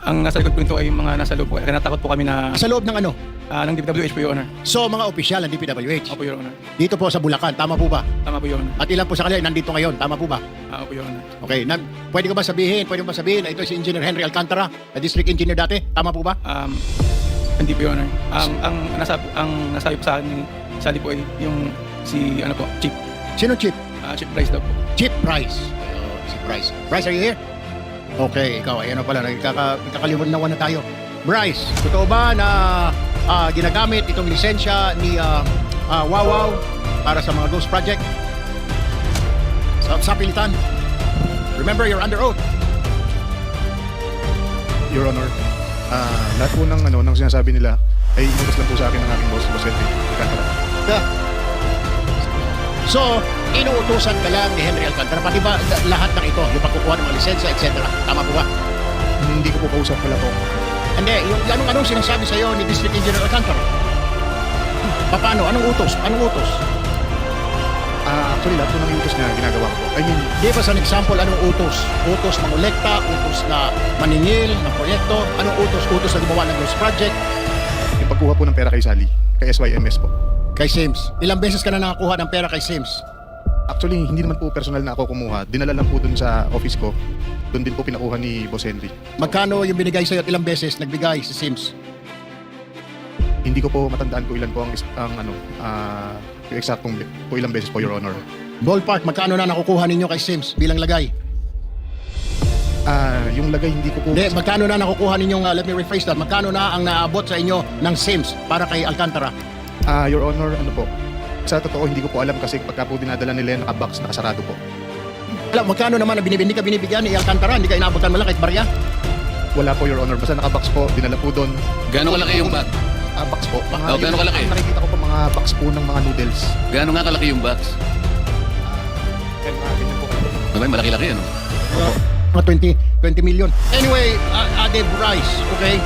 Ang nasa likod po nito ay yung mga nasa loob po. Kaya natakot po kami na Sa loob ng ano? ng DPWH po, Your Honor. So, mga opisyal ng DPWH. Opo, Your Honor. Dito po sa Bulacan, tama po ba? Tama po, Your Honor. At ilan po sa kanila nandito ngayon, tama po ba? Opo, Your Honor. Okay, pwede mo ba sabihin na ito si Engineer Henry Alcantara, na district engineer dati? Tama po ba? Hindi po, Your Honor. Ang nasabi po sa akin ni Sally po ay yung si, ano po, Chief. Sino Chief? Chief Price daw po. Chief Price. Si Price. Bryce, are you here? Okay, ikaw, ayan na pala, nagkakalimutan na tayo. Bryce, totoo ba na ginagamit itong lisensya ni Wawaw para sa mga ghost project? Sa pilitan? Remember, you're under oath. Your Honor, lahat po ng sinasabi nila ay inutos lang po sa akin ng aking boss Henry Alcantara. Yeah. So, inuutusan ka lang ni Henry Alcantara, pati ba lahat ng ito, yung pagkukuha ng mga lisensya, etc. Tama po ba? Hindi ko po kausap pala po. Hindi, yung anong sinasabi sa iyo ni District Engineer Alcantara? Paano? Anong utos? Anong utos? Actually, lahat po ng utos niya ginagawa ko. I mean, Give us an example, anong utos? Utos na kolekta, utos na maningil ng proyekto, anong utos? Utos na gumawa ng ghost project, yung pagkuha po ng pera kay Sally, kay SYMS po. kay Sims. Ilang beses ka na nakakuha ng pera kay Sims? Actually, hindi naman po personal na ako kumuha. Dinala lang po dun sa office ko. Doon din po pinakuha ni Boss Henry. Magkano yung binigay sa iyo at ilang beses nagbigay si Sims? Hindi ko po matandaan po ilan po ang yung eksaktong po ilang beses po, Your Honor. Ballpark, magkano na nakukuha ninyo kay Sims bilang lagay? Yung lagay hindi ko po... Hindi, magkano na nakukuha ninyong, let me rephrase that, magkano na ang naabot sa inyo ng Sims para kay Alcantara? Your Honor, ano po? Sa totoo, hindi ko po alam kasi pagka po dinadala nila yan, nakabox, nakasarado po. Alam, magkano naman ang hindi ka binibigyan ni Alcantara? Hindi ka inabutan mo lang kahit barya? Wala po, Your Honor. Basta nakabox po, dinala po doon. Gaano kalaki yung bag? Box po. Oh, gaano kalaki? Nakikita ko po mga box po ng mga noodles. Gaano nga kalaki yung box? Ganyan po. Naman, malaki-laki ano? Mga 20 million. Anyway, Ade Bryce, okay?